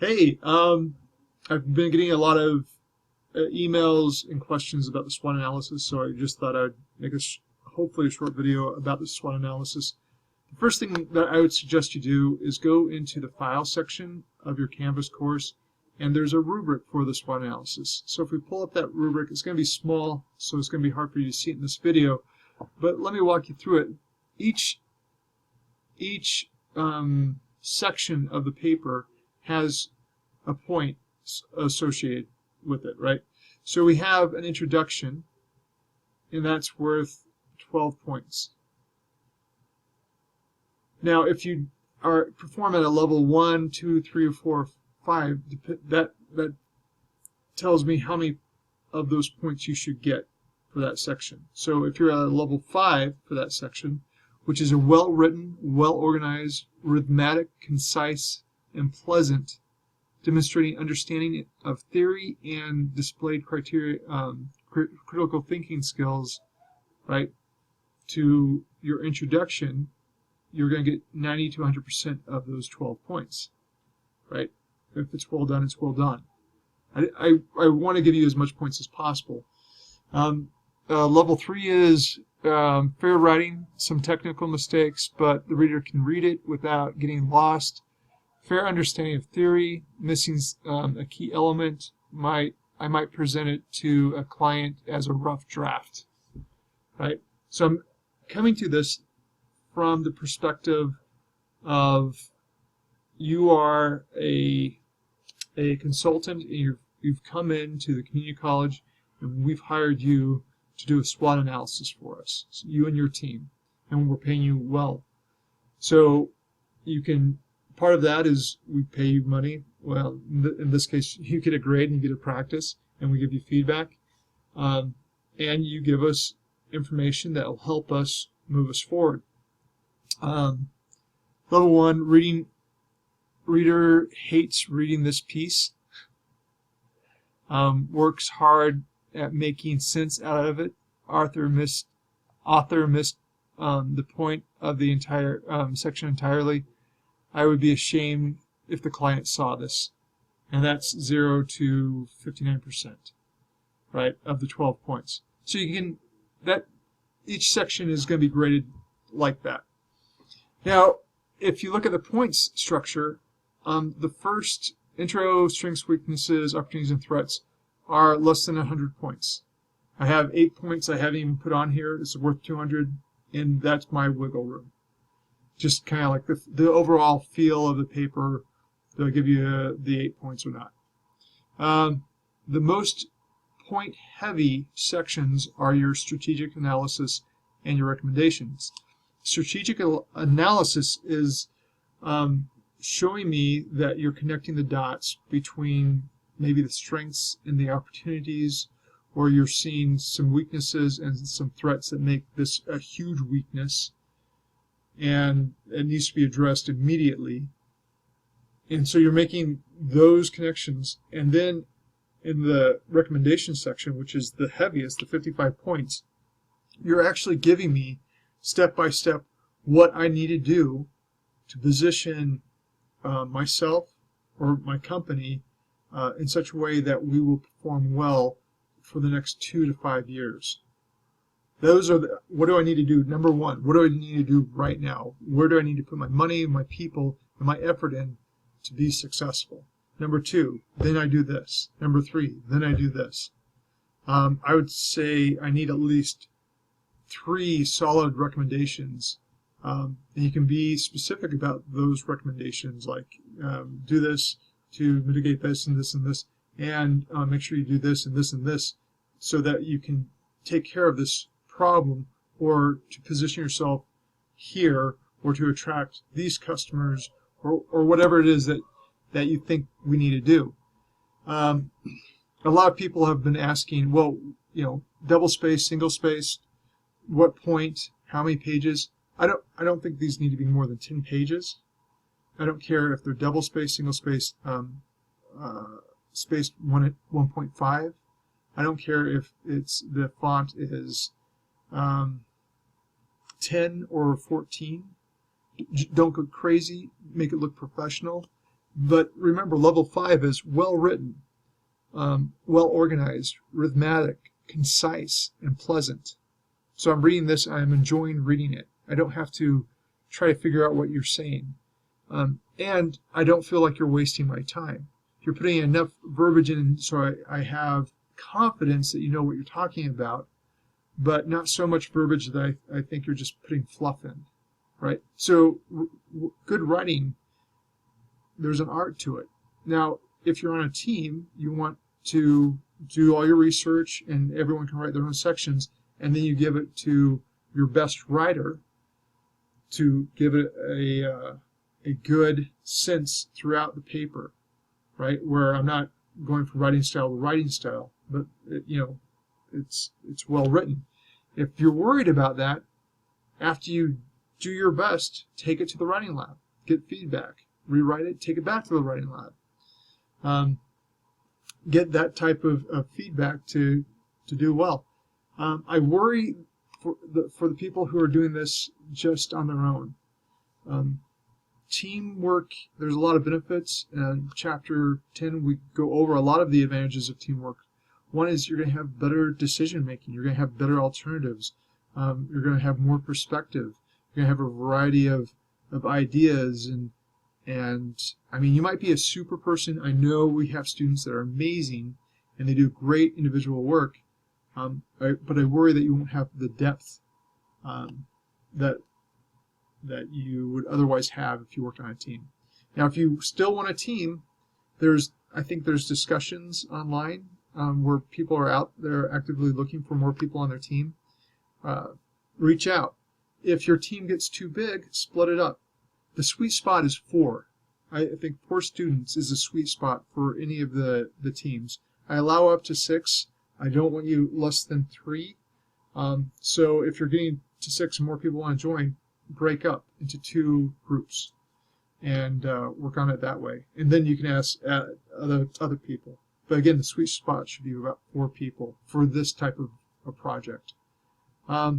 Hey, I've been getting a lot of emails and questions about the SWOT analysis, so I just thought I'd make hopefully a short video about the SWOT analysis. The first thing that I would suggest you do is go into the file section of your Canvas course, and there's a rubric for the SWOT analysis. So if we pull up that rubric, it's going to be small, so it's going to be hard for you to see it in this video, but let me walk you through it. Each section of the paper has a point associated with it, right? So we have an introduction, and that's worth 12 points. Now, if you perform at a level 1, 2, 3, or 4, or 5, that tells me how many of those points you should get for that section. So if you're at a level 5 for that section, which is a well-written, well-organized, rhythmic, concise, and pleasant, demonstrating understanding of theory and displayed criteria, critical thinking skills, right, to your introduction, you're going to get 90 to 100% of those 12 points, right? If it's well done, it's well done. I want to give you as much points as possible. Level 3 is fair writing, some technical mistakes, but the reader can read it without getting lost. Fair understanding of theory, missing a key element, I might present it to a client as a rough draft, right? So I'm coming to this from the perspective of you are a consultant, and you've come into the community college, and we've hired you to do a SWOT analysis for us, so you and your team, and we're paying you well. So you can, part of that is we pay you money. Well, in this case, you get a grade and you get a practice, and we give you feedback, and you give us information that will help us move us forward. Level 1, reader hates reading this piece, works hard at making sense out of it. Author missed the point of the entire section entirely. I would be ashamed if the client saw this. And that's 0 to 59%, right, of the 12 points. So each section is going to be graded like that. Now, if you look at the points structure, the first intro, strengths, weaknesses, opportunities, and threats are less than 100 points. I have 8 points I haven't even put on here. It's worth 200, and that's my wiggle room. Just kind of like the overall feel of the paper. Do I give you the 8 points or not? The most point-heavy sections are your strategic analysis and your recommendations. Strategic analysis is showing me that you're connecting the dots between maybe the strengths and the opportunities, or you're seeing some weaknesses and some threats that make this a huge weakness, and it needs to be addressed immediately. And so you're making those connections, and then in the recommendation section, which is the heaviest, the 55 points, you're actually giving me step by step what I need to do to position myself or my company in such a way that we will perform well for the next 2 to 5 years. Those are what do I need to do? Number 1, what do I need to do right now? Where do I need to put my money, my people, and my effort in to be successful? Number 2, then I do this. Number 3, then I do this. I would say I need at least 3 solid recommendations. And you can be specific about those recommendations, like do this to mitigate this and this and this, and make sure you do this and this and this, so that you can take care of this problem, or to position yourself here, or to attract these customers, or whatever it is that you think we need to do. A lot of people have been asking, well, double space, single space, what point, how many pages? I don't think these need to be more than 10 pages. I don't care if they're double space, single space, spaced 1.5. I don't care if the font is 10 or 14. Don't go crazy. Make it look professional. But remember, level 5 is well written, well organized, rhythmic, concise, and pleasant. So I'm reading this, I'm enjoying reading it. I don't have to try to figure out what you're saying. And I don't feel like you're wasting my time. You're putting enough verbiage in so I have confidence that you know what you're talking about, but not so much verbiage that I think you're just putting fluff in, right? So good writing, there's an art to it. Now, if you're on a team, you want to do all your research and everyone can write their own sections, and then you give it to your best writer to give it a good sense throughout the paper, right? Where I'm not going from writing style to writing style, but it's well written. If you're worried about that, after you do your best, take it to the writing lab, get feedback, rewrite it, take it back to the writing lab. Get that type of feedback to do well. I worry for the people who are doing this just on their own. Teamwork, there's a lot of benefits. In Chapter 10, we go over a lot of the advantages of teamwork. One is you're going to have better decision making. You're going to have better alternatives. You're going to have more perspective. You're going to have a variety of ideas. And I mean, you might be a super person. I know we have students that are amazing and they do great individual work. But I worry that you won't have the depth that you would otherwise have if you worked on a team. Now, if you still want a team, I think there's discussions online where people are out there actively looking for more people on their team. Reach out. If your team gets too big, split it up. The sweet spot is 4. I think 4 students is a sweet spot for any of the teams. I allow up to 6. I don't want you less than 3. So if you're getting to 6 and more people want to join, break up into 2 groups and work on it that way. And then you can ask other people. But again, the sweet spot should be about 4 people for this type of a project. I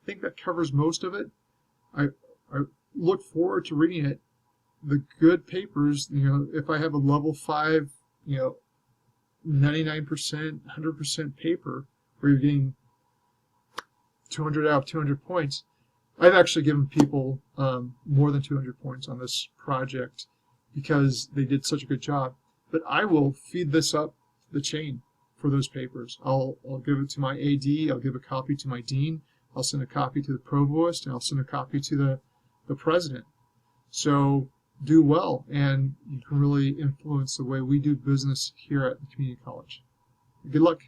think that covers most of it. I look forward to reading it. The good papers, if I have a level 5, 99%, 100% paper where you're getting 200 out of 200 points, I've actually given people more than 200 points on this project because they did such a good job. But I will feed this up the chain for those papers. I'll give it to my AD, I'll give a copy to my dean, I'll send a copy to the provost, and I'll send a copy to the president. So do well, and you can really influence the way we do business here at the community college. Good luck.